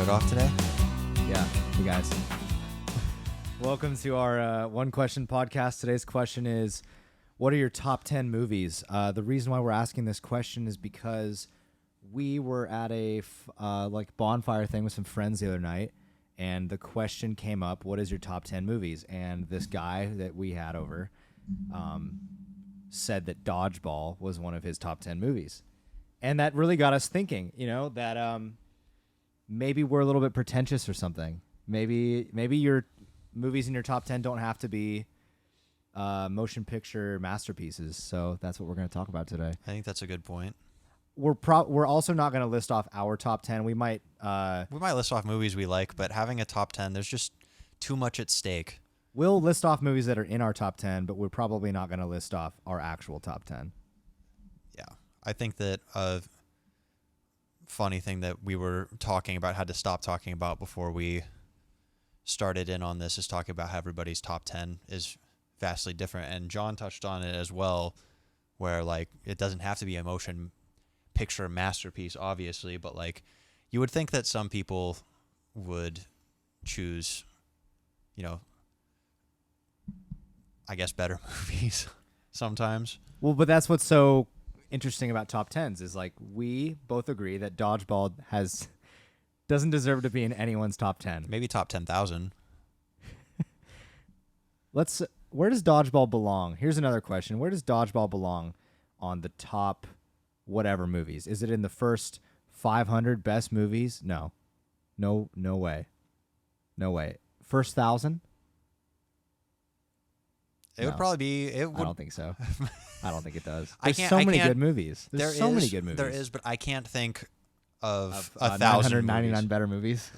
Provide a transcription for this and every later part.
it off today? Yeah, you guys. Welcome to our One Question podcast. Today's question is, what are your top 10 movies? The reason why we're asking this question is because we were at a bonfire thing with some friends the other night, and the question came up, what is your top 10 movies? And this guy that we had over said that Dodgeball was one of his top 10 movies. And that really got us thinking, that maybe we're a little bit pretentious or something. Maybe your movies in your top 10 don't have to be motion picture masterpieces. So that's what we're going to talk about today. I think that's a good point. We're also not going to list off our top 10. We might list off movies we like, but having a top 10, there's just too much at stake. We'll list off movies that are in our top 10, but we're probably not going to list off our actual top 10. Yeah. I think that a funny thing that we were talking about, had to stop talking about before we started in on this, is talking about how everybody's top 10 is vastly different. And John touched on it as well, where it doesn't have to be a motion picture masterpiece, obviously, but you would think that some people would choose, I guess better movies sometimes. Well, but that's what's so interesting about top 10s is we both agree that Dodgeball doesn't deserve to be in anyone's top 10. Maybe top 10,000. Where does Dodgeball belong? Here's another question. Where does Dodgeball belong on the top whatever movies? Is it in the first 500 best movies? No way. First 1,000? It would probably be. I don't think so. I don't think it does. There's so many good movies. There's so many good movies. There is, but I can't think of 999 movies. better movies.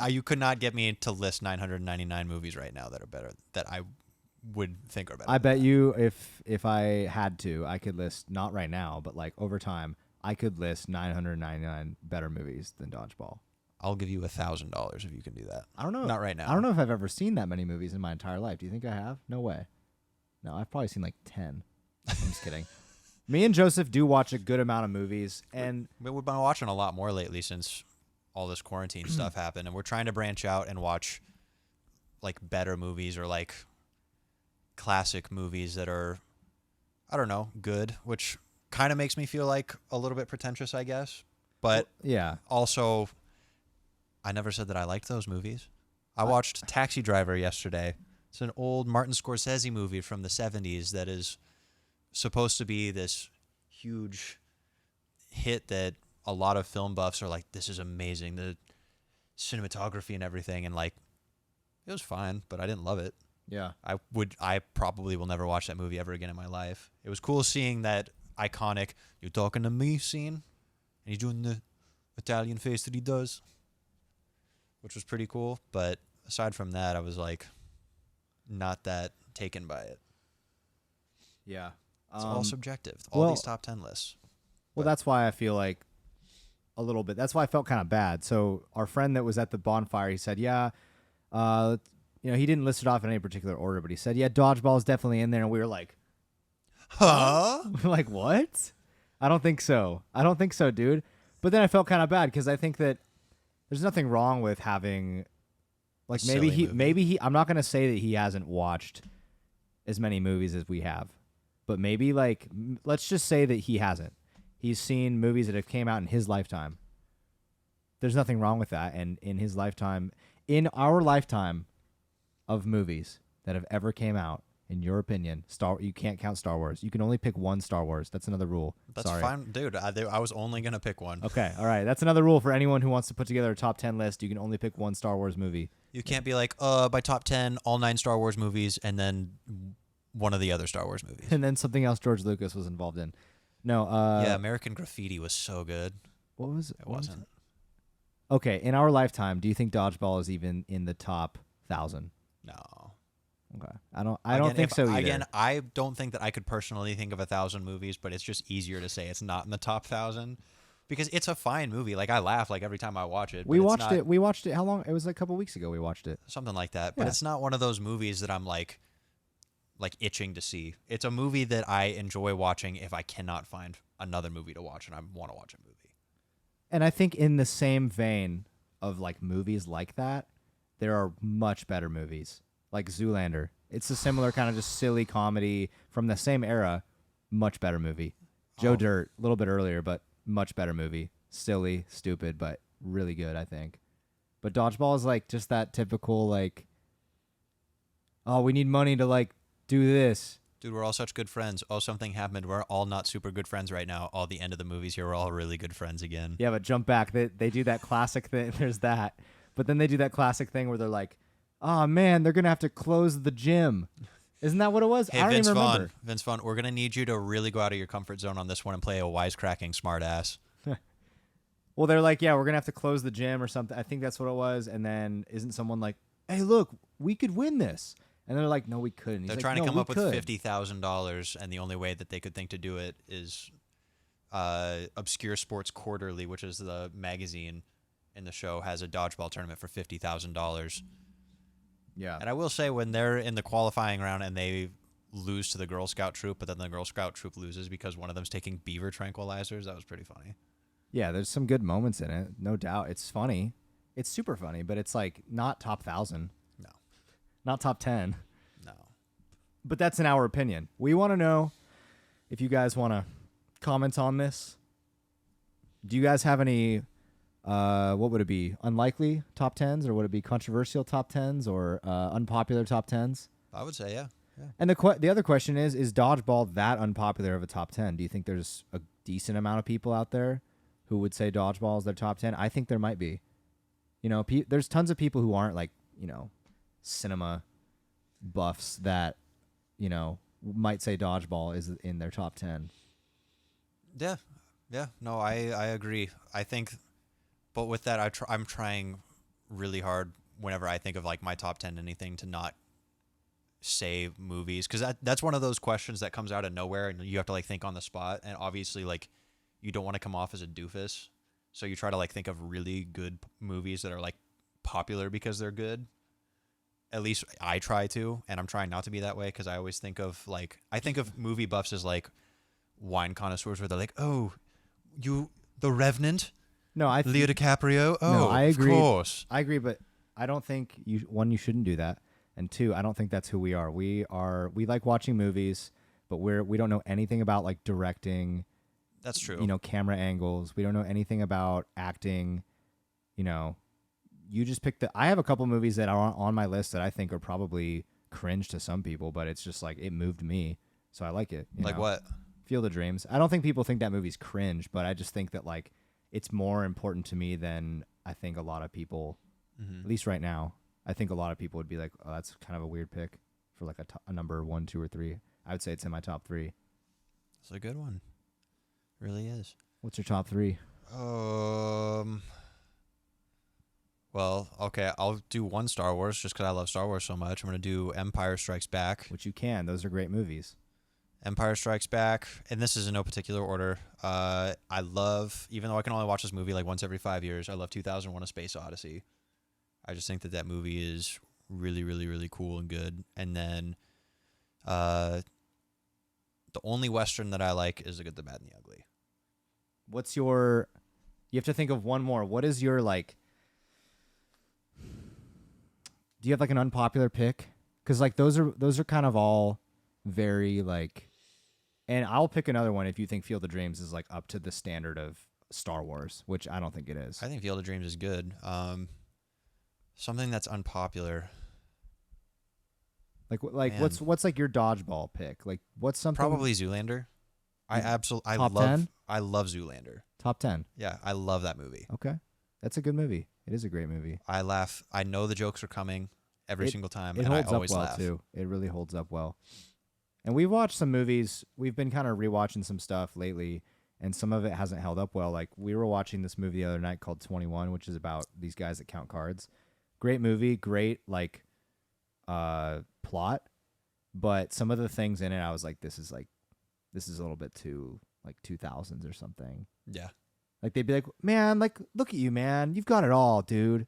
You could not get me to list 999 movies right now that are better, that I would think are better. I bet you if I had to, I could list, not right now, but over time, I could list 999 better movies than Dodgeball. I'll give you $1,000 if you can do that. I don't know. Not right now. I don't know if I've ever seen that many movies in my entire life. Do you think I have? No way. No, I've probably seen 10. I'm just kidding. Me and Joseph do watch a good amount of movies, and we've been watching a lot more lately since all this quarantine stuff happened, and we're trying to branch out and watch better movies or classic movies that are, I don't know, good, which kind of makes me feel a little bit pretentious, I guess. But yeah, also, I never said that I liked those movies. I watched Taxi Driver yesterday. It's an old Martin Scorsese movie from the 70s that is supposed to be this huge hit that a lot of film buffs are this is amazing, the cinematography and everything, and it was fine, but I didn't love it. Yeah. I probably will never watch that movie ever again in my life. It was cool seeing that iconic "you talking to me" scene, and he's doing the Italian face that he does, which was pretty cool. But aside from that, I was not that taken by it. Yeah. It's all subjective. All these top 10 lists. Well, that's why I feel a little bit. That's why I felt kind of bad. So our friend that was at the bonfire, he said, yeah, he didn't list it off in any particular order, but he said, yeah, Dodgeball is definitely in there. And we were like, huh? What? I don't think so. Dude. But then I felt kind of bad because I think that there's nothing wrong with having, maybe he, I'm not going to say that he hasn't watched as many movies as we have, but maybe let's just say that he hasn't. He's seen movies that have came out in his lifetime. There's nothing wrong with that. And in his lifetime, in our lifetime of movies that have ever came out, in your opinion, you can't count Star Wars. You can only pick one Star Wars. That's another rule. That's fine, dude. I was only going to pick one. Okay, all right. That's another rule for anyone who wants to put together a top 10 list. You can only pick one Star Wars movie. You can't be by top 10, all 9 Star Wars movies, and then one of the other Star Wars movies. And then something else George Lucas was involved in. No. Yeah, American Graffiti was so good. What was it? It wasn't. Okay, in our lifetime, do you think Dodgeball is even in the top 1,000? No. Okay. I don't think so either. Again, I don't think that I could personally think of 1,000 movies, but it's just easier to say it's not in the top 1,000 because it's a fine movie. I laugh every time I watch it. We watched it. We watched it. How long? It was a couple weeks ago we watched it. Something like that. But it's not one of those movies that I'm itching to see. It's a movie that I enjoy watching if I cannot find another movie to watch and I want to watch a movie. And I think in the same vein, of like movies like that, there are much better movies. Like Zoolander. It's a similar kind of just silly comedy from the same era, much better movie. Joe Oh. Dirt, a little bit earlier, but much better movie. Silly, stupid, but really good, I think. But Dodgeball is like just that typical like, oh, we need money to like do this. Dude, we're all such good friends. Oh, something happened. We're all not super good friends right now. All the end of the movies here, we're all really good friends again. Yeah, but jump back. They do that classic thing. There's that. But then they do that classic thing where they're like, oh man, they're gonna have to close the gym. Isn't that what it was? Hey, I don't Vince even Vaughn. remember. Vince Vaughn, we're gonna need you to really go out of your comfort zone on this one and play a wisecracking smartass. Well, they're like, yeah, we're gonna have to close the gym or something. I think that's what it was. And then isn't someone like, hey, look, we could win this? And they're like, no, we couldn't. He's They're like, trying to "No, come we up with could." $50,000, and the only way that they could think to do it is Obscure Sports Quarterly, which is the magazine in the show, has a dodgeball tournament for $50,000. Yeah. And I will say, when they're in the qualifying round and they lose to the Girl Scout troop, but then the Girl Scout troop loses because one of them's taking beaver tranquilizers, that was pretty funny. Yeah, there's some good moments in it, no doubt. It's funny. It's super funny, but it's like not top 1,000. No. Not top 10. No. But that's in our opinion. We want to know if you guys want to comment on this. Do you guys have any, what would it be, unlikely top 10s, or would it be controversial top 10s, or unpopular top 10s? I would say, yeah. And the other question is Dodgeball that unpopular of a top 10? Do you think there's a decent amount of people out there who would say Dodgeball is their top 10? I think there might be. You know, there's tons of people who aren't like, you know, cinema buffs that, you know, might say Dodgeball is in their top 10. Yeah. Yeah. No, I agree. I think, but with that, I'm trying really hard whenever I think of like my top 10 anything to not say movies, because that's one of those questions that comes out of nowhere and you have to like think on the spot, and obviously like you don't want to come off as a doofus, so you try to like think of really good movies that are like popular because they're good. At least I try to, and I'm trying not to be that way, because I always think of like, I think of movie buffs as like wine connoisseurs where they're like, oh, The Revenant, No, Leo DiCaprio. Oh, no, I agree. Of course. I agree, but I don't think you shouldn't do that, and two, I don't think that's who we are. We like watching movies, but we don't know anything about like directing. That's true. You know, camera angles. We don't know anything about acting. You know, you just pick I have a couple movies that are on my list that I think are probably cringe to some people, but it's just like it moved me, so I like it. Like what? Field of Dreams. I don't think people think that movie's cringe, but I just think that like it's more important to me than I think a lot of people, at least right now. I think a lot of people would be like, oh, that's kind of a weird pick for like a number 1, 2, or 3. I would say it's in my top 3. It's a good one. Really is. What's your top 3? Well, okay, I'll do one Star Wars just because I love Star Wars so much. I'm going to do Empire Strikes Back. Which you can. Those are great movies. Empire Strikes Back, and this is in no particular order. I love, even though I can only watch this movie like once every 5 years, I love 2001: A Space Odyssey. I just think that movie is really, really, really cool and good. And then the only Western that I like is The Good, the Bad, and the Ugly. What's your... You have to think of one more. What is your, like... Do you have, like, an unpopular pick? Because, like, those are kind of all very, like... And I'll pick another one if you think Field of Dreams is, like, up to the standard of Star Wars, which I don't think it is. I think Field of Dreams is good. Something that's unpopular. Like Man. what's like your Dodgeball pick? Like, what's something... Probably Zoolander. I Top 10? I love Zoolander. Top 10. Yeah, I love that movie. Okay. That's a good movie. It is a great movie. I laugh. I know the jokes are coming every single time, It and I holds up always well, laugh. too. It really holds up well. And we've watched some movies. We've been kind of rewatching some stuff lately, and some of it hasn't held up well. Like, we were watching this movie the other night called 21, which is about these guys that count cards. Great movie, great, like, plot. But some of the things in it, I was like, this is a little bit too, like, 2000s or something. Yeah. Like, they'd be like, man, like, look at you, man. You've got it all, dude.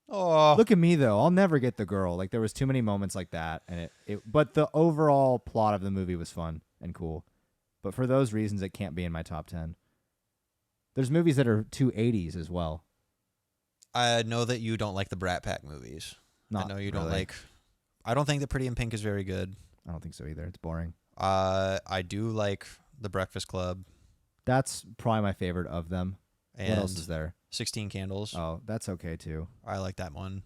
Oh. Look at me, though. I'll never get the girl. Like, there was too many moments like that. And but the overall plot of the movie was fun and cool. But for those reasons, it can't be in my top 10. There's movies that are too 80s as well. I know that you don't like the Brat Pack movies. I Not know you don't really. like. I don't think that Pretty in Pink is very good. I don't think so either. It's boring. I do like The Breakfast Club That's probably my favorite of them. and What else is there? 16 Candles. Oh, that's okay too. I like that one.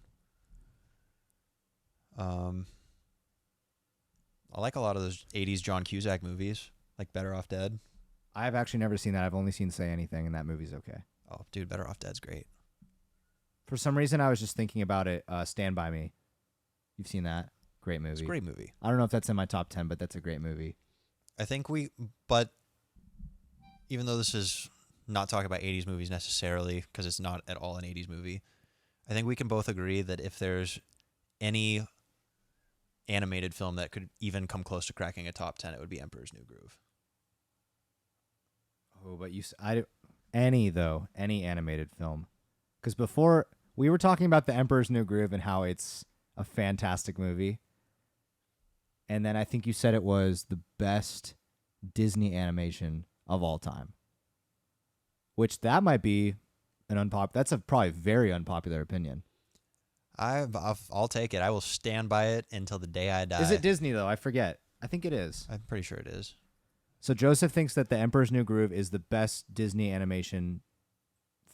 I like a lot of those 80s John Cusack movies, like Better Off Dead. I've actually never seen that. I've only seen Say Anything, and that movie's okay. Oh, dude, Better Off Dead's great. For some reason, I was just thinking about it. Stand By Me. You've seen that? Great movie. It's a great movie. I don't know if that's in my top 10, but that's a great movie. I think but even though this is not talking about 80s movies necessarily, because it's not at all an 80s movie, I think we can both agree that if there's any animated film that could even come close to cracking a top 10, it would be Emperor's New Groove. Oh, but any animated film. Because before, we were talking about The Emperor's New Groove and how it's a fantastic movie. And then I think you said it was the best Disney animation of all time. Which that might be that's a probably very unpopular opinion. I'll take it. I will stand by it until the day I die. Is it Disney though? I forget. I think it is. I'm pretty sure it is. So Joseph thinks that The Emperor's New Groove is the best Disney animation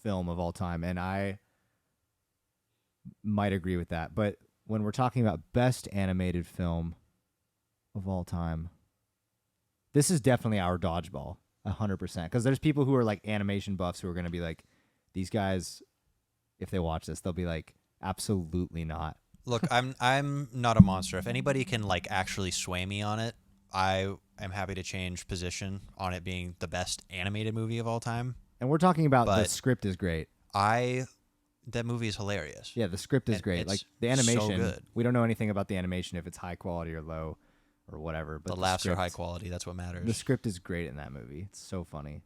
film of all time, and I might agree with that. But when we're talking about best animated film of all time, this is definitely our Dodgeball, 100%. Because there's people who are like animation buffs who are going to be like, these guys, if they watch this, they'll be like, absolutely not. Look, I'm not a monster. If anybody can like actually sway me on it, I am happy to change position on it being the best animated movie of all time. And we're talking about the But script is great. That movie is hilarious. Yeah, the script is And great. it's Like the animation, so good. we don't know anything about the animation if it's high quality or low or whatever. But The laughs are script- high quality. That's what matters. The script is great in that movie. It's so funny.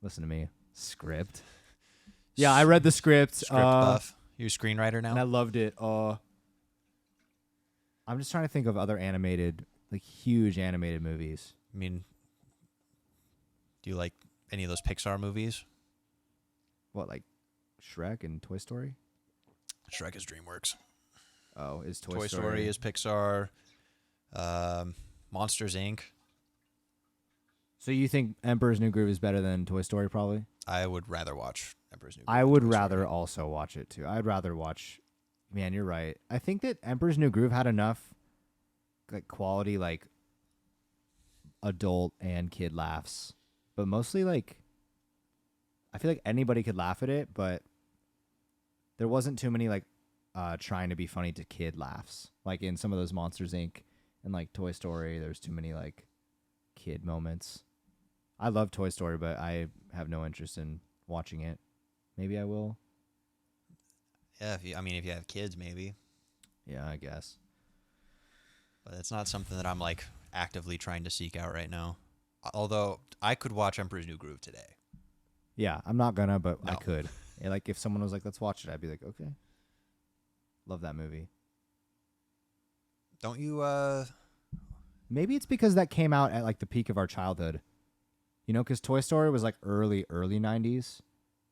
Listen to me. Script. Yeah, I read the script. Script buff. You a screenwriter now? And I loved it. I'm just trying to think of other animated, like huge animated movies. I mean, do you like any of those Pixar movies? What, like Shrek and Toy Story? Shrek is DreamWorks. Oh, is Toy Story is Pixar. Monsters Inc. So you think Emperor's New Groove is better than Toy Story, probably? I would rather watch Emperor's New Groove. I than would Toy rather Story. also watch it too. I'd rather watch. Man, you're right. I think that Emperor's New Groove had enough, like quality, like adult and kid laughs, but mostly like. I feel like anybody could laugh at it, but there wasn't too many like trying to be funny to kid laughs. Like in some of those Monsters Inc. and like Toy Story, there's too many like kid moments. I love Toy Story, but I have no interest in watching it. Maybe I will. Yeah, if you have kids, maybe. Yeah, I guess. But it's not something that I'm like actively trying to seek out right now. Although I could watch Emperor's New Groove today. Yeah, I'm not gonna, but I No. could. Yeah, like if someone was like, "Let's watch it," I'd be like, "Okay." Love that movie. Don't you? Maybe it's because that came out at like the peak of our childhood. You know, because Toy Story was like early 90s,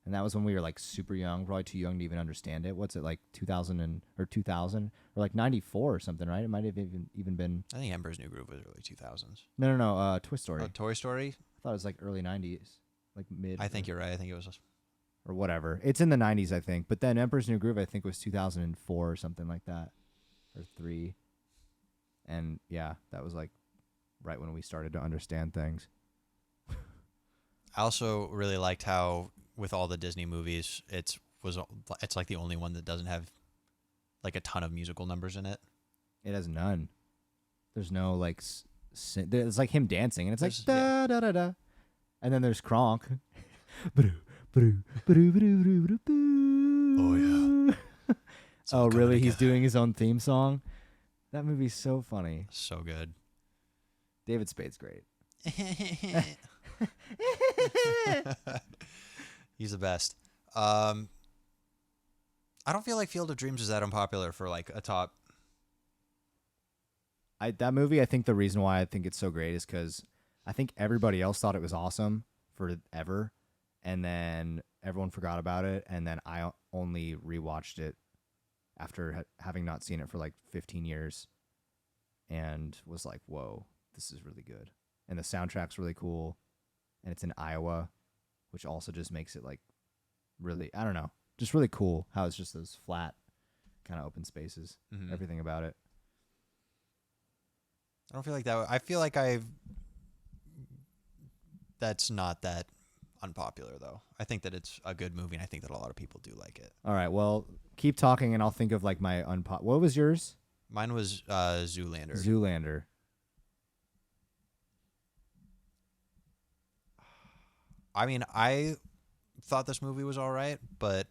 and that was when we were like super young, probably too young to even understand it. What's it like 2000 or like 94 or something, right? It might have even been. I think Emperor's New Groove was early 2000s. No. Toy Story. Toy Story. I thought it was like early 90s, like mid. I think you're right. I think it was. Or whatever. It's in the 90s, I think. But then Emperor's New Groove, I think, was 2004 or something like that, or 3. And yeah, that was like right when we started to understand things. I also really liked how with all the Disney movies, it's like the only one that doesn't have like a ton of musical numbers in it. It has none. There's no like. It's like him dancing, and it's like There's- da da da da, and then there's Kronk. Oh, yeah. Oh coming really? He's together. doing his own theme song. That movie's so funny. So good. David Spade's great. He's the best. I don't feel like Field of Dreams is that unpopular for like a top. That movie, I think the reason why I think it's so great is because I think everybody else thought it was awesome forever, and then everyone forgot about it, and then I only rewatched it after having not seen it for like 15 years, and was like, whoa, this is really good. And the soundtrack's really cool, and it's in Iowa, which also just makes it like really, I don't know, just really cool how it's just those flat kind of open spaces, everything about it. I don't feel like that. I feel like that's not that unpopular, though. I think that it's a good movie, and I think that a lot of people do like it. All right, well, keep talking, and I'll think of like my What was yours? Mine was Zoolander. Zoolander. I mean, I thought this movie was all right, but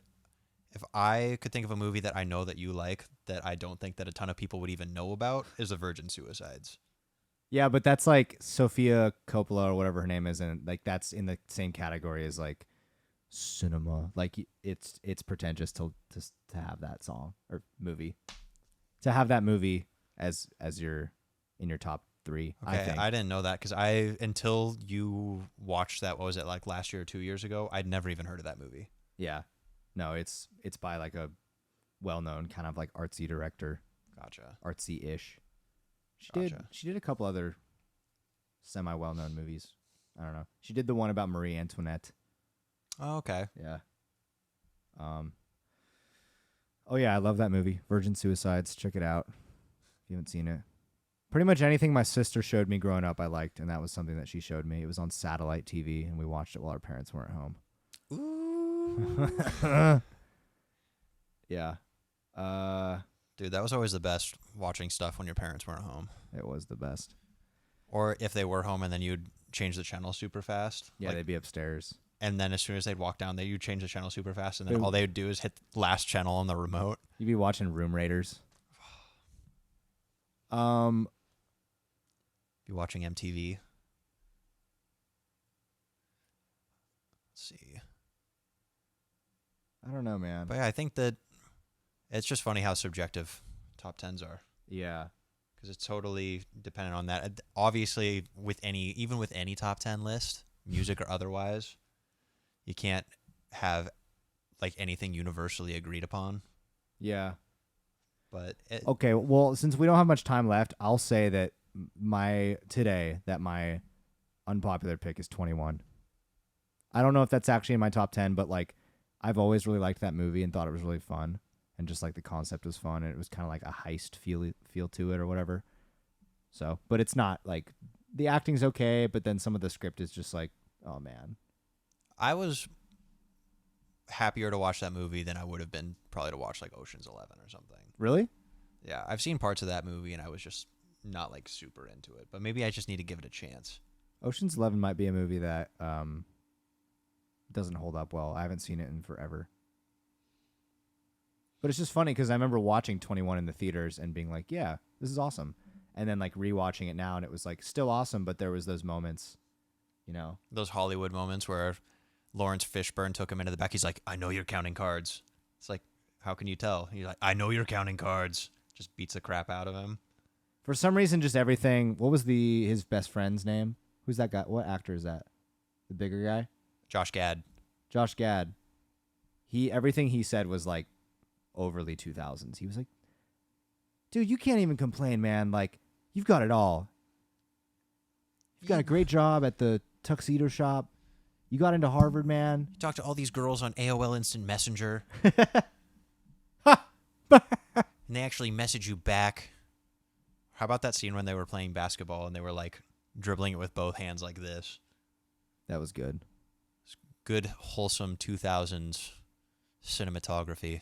if I could think of a movie that I know that you like that I don't think that a ton of people would even know about, is The Virgin Suicides. Yeah, but that's like Sofia Coppola or whatever her name is, and like that's in the same category as like cinema. Like it's pretentious to have that song or movie, to have that movie as your in your top 3. Okay, I think. I didn't know that because until you watched that, what was it, like last year or 2 years ago? I'd never even heard of that movie. Yeah, no, it's by like a well-known kind of like artsy director. Gotcha. Artsy-ish. Gotcha. She did a couple other semi well-known movies. I don't know. She did the one about Marie Antoinette. Oh, okay. Yeah. Oh yeah, I love that movie, Virgin Suicides. Check it out if you haven't seen it. Pretty much anything my sister showed me growing up, I liked, and that was something that she showed me. It was on satellite TV, and we watched it while our parents weren't home. Ooh. Yeah. Dude, that was always the best, watching stuff when your parents weren't home. It was the best. Or if they were home and then you'd change the channel super fast. Yeah, they'd be upstairs. And then as soon as they'd walk down there, you'd change the channel super fast, and then all they would do is hit last channel on the remote. You'd be watching Room Raiders. Be watching MTV. Let's see. I don't know, man. But yeah, I think that it's just funny how subjective top 10s are. Yeah. Because it's totally dependent on that. Obviously, even with any top 10 list, music or otherwise, you can't have like anything universally agreed upon. Yeah. But okay, well, since we don't have much time left, I'll say that my unpopular pick is 21. I don't know if that's actually in my top 10, but like I've always really liked that movie and thought it was really fun, and just like the concept was fun, and it was kind of like a heist feel to it or whatever. So, but it's not like the acting's okay, but then some of the script is just like, oh man. I was happier to watch that movie than I would have been probably to watch like Ocean's 11 or something. Really? Yeah, I've seen parts of that movie and I was just not like super into it, but maybe I just need to give it a chance. Ocean's 11 might be a movie that doesn't hold up well. I haven't seen it in forever. But it's just funny because I remember watching 21 in the theaters and being like, yeah, this is awesome. And then like rewatching it now, and it was like still awesome, but there was those moments, you know. Those Hollywood moments where Lawrence Fishburne took him into the back. He's like, I know you're counting cards. It's like, how can you tell? He's like, I know you're counting cards. Just beats the crap out of him. For some reason, just everything. What was his best friend's name? Who's that guy? What actor is that? The bigger guy? Josh Gad. Josh Gad. Everything he said was like overly 2000s. He was like, dude, you can't even complain, man. Like, you've got it all. You've got a great job at the tuxedo shop. You got into Harvard, man. You talked to all these girls on AOL Instant Messenger. And they actually message you back. How about that scene when they were playing basketball and they were like dribbling it with both hands like this? That was good. Good, wholesome 2000s cinematography.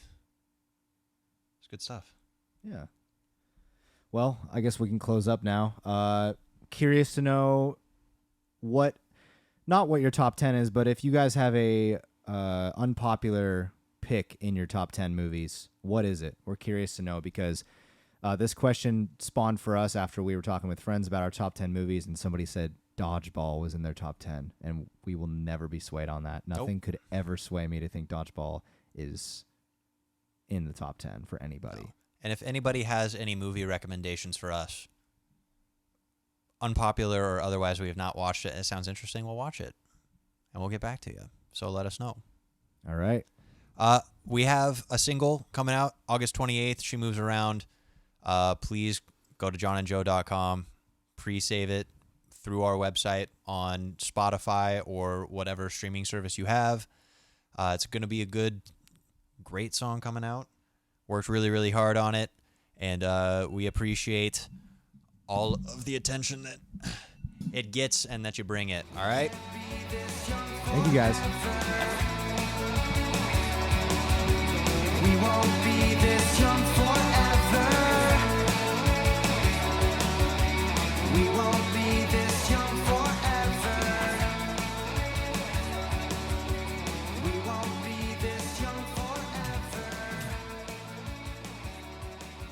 It's good stuff. Yeah. Well, I guess we can close up now. Curious to know not what your top 10 is, but if you guys have a unpopular pick in your top 10 movies, what is it? We're curious to know because this question spawned for us after we were talking with friends about our top 10 movies, and somebody said Dodgeball was in their top 10, and we will never be swayed on that. Nothing could ever sway me to think Dodgeball is in the top 10 for anybody. No. And if anybody has any movie recommendations for us, unpopular or otherwise, we have not watched it, and it sounds interesting, we'll watch it, and we'll get back to you. So let us know. All right. We have a single coming out August 28th. She Moves Around. Please go to johnandjoe.com, pre-save it through our website on Spotify or whatever streaming service you have. It's going to be a great song coming out. Worked really, really hard on it, and we appreciate all of the attention that it gets and that you bring it. All right? Thank you, guys. We won't be this young forever.